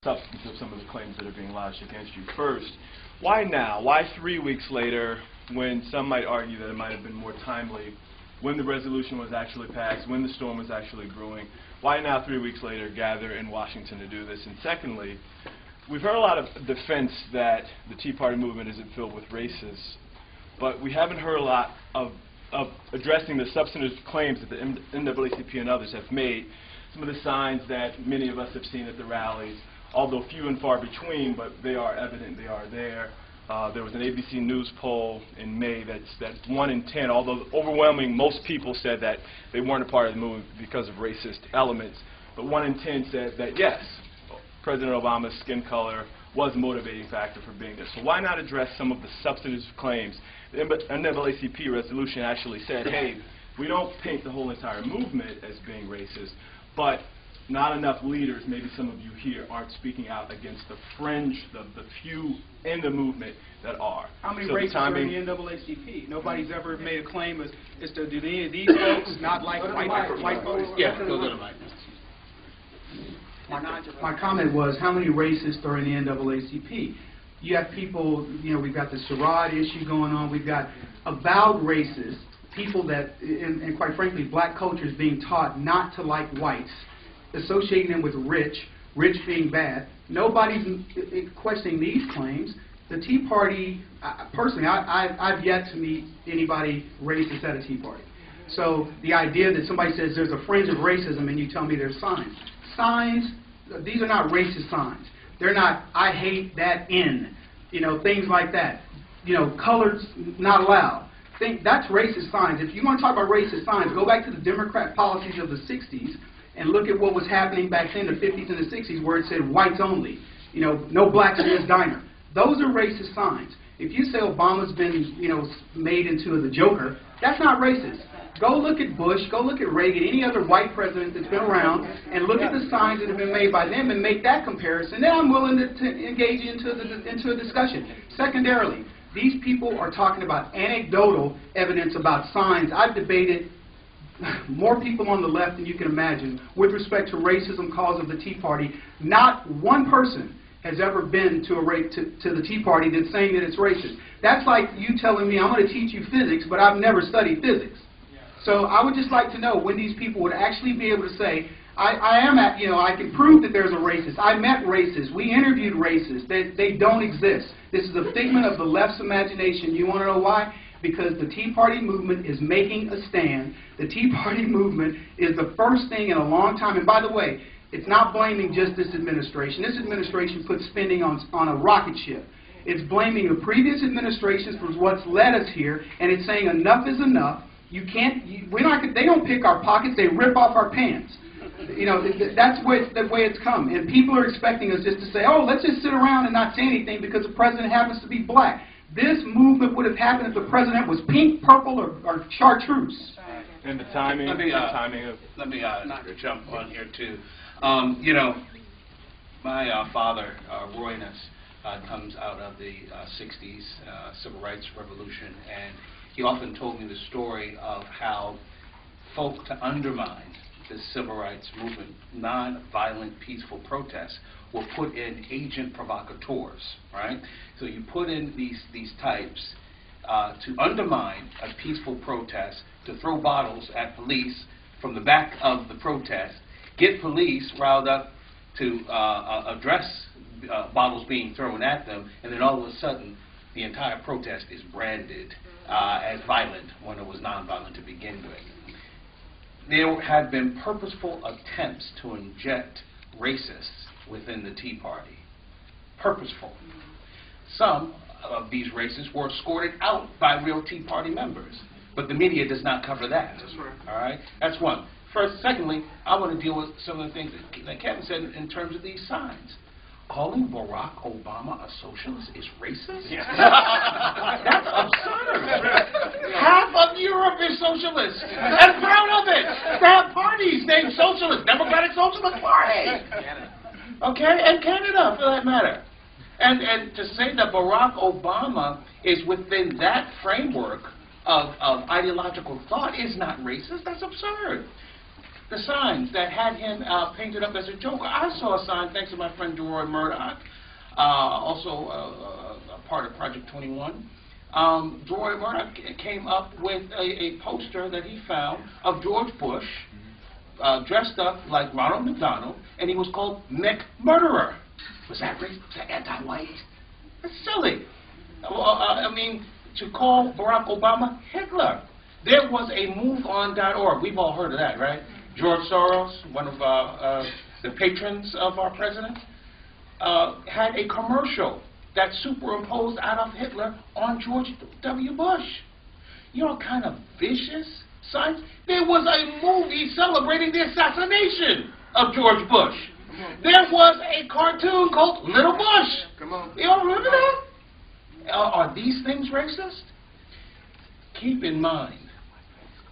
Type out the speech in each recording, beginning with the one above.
substance of some of the claims that are being lodged against you. First, why now? Why 3 weeks later, when some might argue that it might have been more timely, when the resolution was actually passed, when the storm was actually brewing? Why now, 3 weeks later, gather in Washington to do this? And secondly, we've heard a lot of defense that the Tea Party movement isn't filled with racists, but we haven't heard a lot of addressing the substantive claims that the NAACP and others have made. Some of the signs that many of us have seen at the rallies, although few and far between, but they are evident, they are there. There was an ABC News poll in May that 1 in 10, although overwhelming, most people said that they weren't a part of the movement because of racist elements, but 1 in 10 said that yes, President Obama's skin color was a motivating factor for being there. So why not address some of the substantive claims? The NAACP resolution actually said, hey, we don't paint the whole entire movement as being racist, but not enough leaders, maybe some of you here, aren't speaking out against the fringe, the few in the movement that are. How many racists are in the NAACP? Nobody's ever made a claim as to do any of these folks not like white folks? Yeah, go to the mic. My comment was, how many racists are in the NAACP? You have people, you know, we've got the Sherrod issue going on. We've got avowed racists, people that, and quite frankly, black culture is being taught not to like whites, associating them with rich being bad. Nobody's questioning these claims. The Tea Party, personally, I've yet to meet anybody racist at a Tea Party. So the idea that somebody says there's a fringe of racism and you tell me there's signs. Signs, these are not racist signs. They're not, I hate that in, you know, things like that. You know, colors not allowed. That's racist signs. If you want to talk about racist signs, go back to the Democrat policies of the 60s and look at what was happening back then in the 50s and the 60s where it said whites only. You know, no blacks in this diner. Those are racist signs. If you say Obama's been, you know, made into the Joker, that's not racist. Go look at Bush, go look at Reagan, any other white president that's been around, and look at the signs that have been made by them and make that comparison. Then I'm willing to engage into a discussion. Secondarily, these people are talking about anecdotal evidence about signs. I've debated more people on the left than you can imagine with respect to racism cause of the Tea Party. Not one person has ever been to the Tea Party that's saying that it's racist. That's like you telling me I'm going to teach you physics, but I've never studied physics. So I would just like to know when these people would actually be able to say, I can prove that there's a racist. I met racists. We interviewed racists. They don't exist. This is a figment of the left's imagination. You want to know why? Because the Tea Party movement is making a stand. The Tea Party movement is the first thing in a long time. And by the way, it's not blaming just this administration. This administration put spending on a rocket ship. It's blaming the previous administrations for what's led us here, and it's saying enough is enough. You can't. They don't pick our pockets. They rip off our pants. You know, that's the way it's come. And people are expecting us just to say, "Oh, let's just sit around and not say anything because the president happens to be black." This movement would have happened if the president was pink, purple, or chartreuse. And the timing. Let me jump on here too. You know, my father, Roy Ness, comes out of the 60s Civil Rights Revolution, and he often told me the story of how folk to undermine the civil rights movement, non-violent, peaceful protests, were put in agent provocateurs, right? So you put in these types to undermine a peaceful protest, to throw bottles at police from the back of the protest, get police riled up to address bottles being thrown at them, and then all of a sudden the entire protest is branded as violent when it was nonviolent to begin with. There had been purposeful attempts to inject racists within the Tea Party. Purposeful. Some of these racists were escorted out by real Tea Party members, but the media does not cover that. That's right. All right? That's one. First, secondly, I want to deal with some of the things that Kevin said in terms of these signs. Calling Barack Obama a socialist is racist? Yeah. That's absurd. Half of Europe is socialist and proud of it. They have parties named Socialist, Democratic Socialist Party. Okay, and Canada for that matter. And to say that Barack Obama is within that framework of ideological thought is not racist. That's absurd. the signs that had him painted up as a Joker. I saw a sign, thanks to my friend Roy Murdoch, also a part of Project 21. Roy Murdoch came up with a poster that he found of George Bush dressed up like Ronald McDonald, and he was called McMurderer. Was that racist? Was that anti-white? That's silly. I mean, to call Barack Obama Hitler. There was a MoveOn.org. We've all heard of that, right? George Soros, one of the patrons of our president, had a commercial that superimposed Adolf Hitler on George W. Bush. You know what kind of vicious signs? There was a movie celebrating the assassination of George Bush. There was a cartoon called Little Bush. Come on. You all remember that? Are these things racist? Keep in mind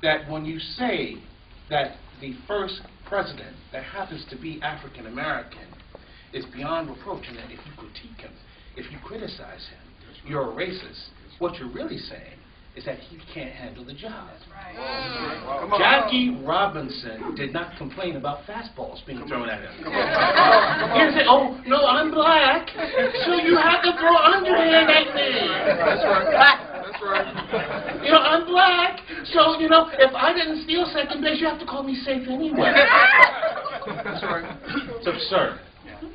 that when you say that the first president that happens to be African American is beyond reproach, and that if you critique him, if you criticize him, you're a racist, what you're really saying is that he can't handle the job. Jackie Robinson did not complain about fastballs being thrown at him. He didn't say, oh, no, I'm black, so you have to throw underhand at me. That's right. That's right. You know, I'm black, so, you know, if I didn't steal second base, you have to call me safe anyway. That's right. It's absurd.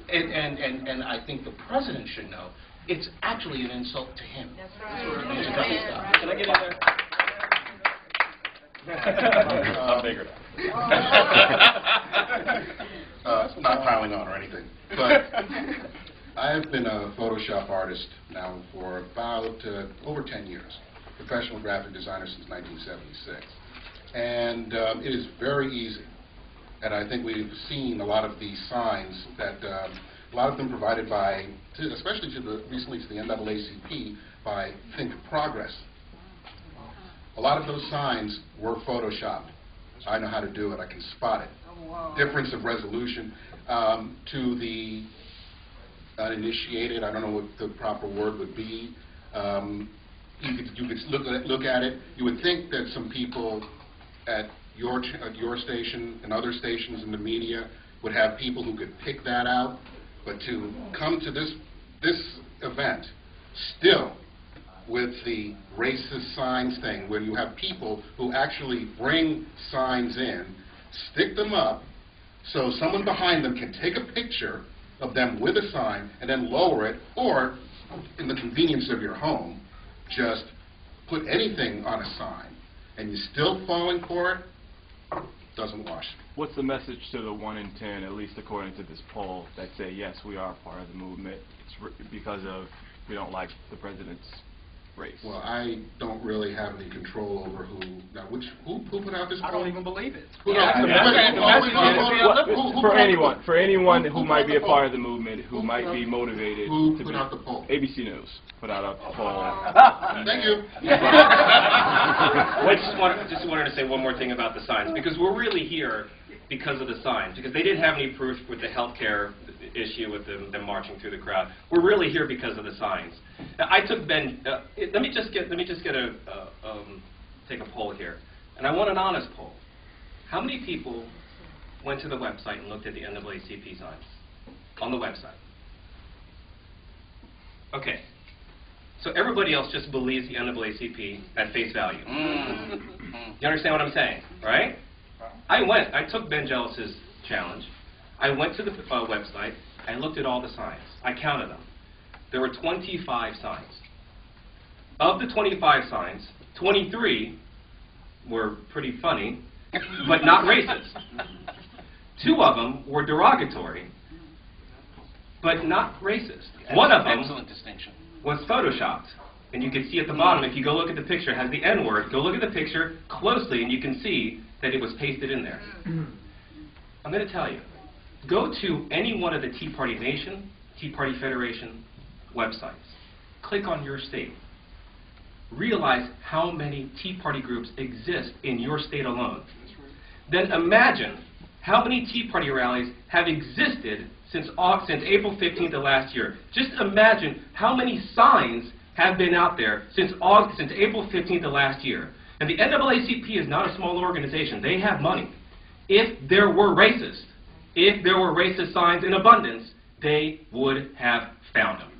And I think the president should know it's actually an insult to him. That's right. Can I get in there? I'm bigger. Not piling on or anything, but I've been a Photoshop artist now for about over 10 years, professional graphic designer since 1976, and it is very easy. And I think we've seen a lot of these signs that a lot of them provided by, especially recently to the NAACP, by Think Progress. A lot of those signs were photoshopped. I know how to do it. I can spot it. Difference of resolution to the uninitiated. I don't know what the proper word would be. You could look at it. You would think that some people at your station and other stations in the media would have people who could pick that out. But to come to this event, still with the racist signs thing, where you have people who actually bring signs in, stick them up, so someone behind them can take a picture of them with a sign and then lower it, or in the convenience of your home, just put anything on a sign, and you're still falling for it, doesn't wash. What's the message to the 1 in 10, at least according to this poll, that say, yes, we are part of the movement, it's because of we don't like the president's race? Well, I don't really have any control over who put out this poll? I don't even believe it. For anyone who might be a part of the movement, who might be motivated. Who put out the poll? ABC News put out a poll. Thank you. I just wanted to say one more thing about the signs, because we're really here because of the signs, because they didn't have any proof with the healthcare issue with them marching through the crowd. We're really here because of the signs. Now, I took Ben. Let me just take a poll here, and I want an honest poll. How many people went to the website and looked at the NAACP signs on the website? Okay. So everybody else just believes the NAACP at face value. You understand what I'm saying, right? I took Ben Jealous's challenge. I went to the website. I looked at all the signs. I counted them. There were 25 signs. Of the 25 signs, 23 were pretty funny, but not racist. 2 of them were derogatory, but not racist. One of them Excellent distinction. was photoshopped. And you can see at the bottom, if you go look at the picture, it has the N-word. Go look at the picture closely, and you can see that it was pasted in there. I'm going to tell you, go to any one of the Tea Party Nation, Tea Party Federation websites. Click on your state. Realize how many Tea Party groups exist in your state alone. Then imagine how many Tea Party rallies have existed since April 15th of last year. Just imagine how many signs have been out there since April 15th of last year. And the NAACP is not a small organization. They have money. if there were racist signs in abundance, they would have found them.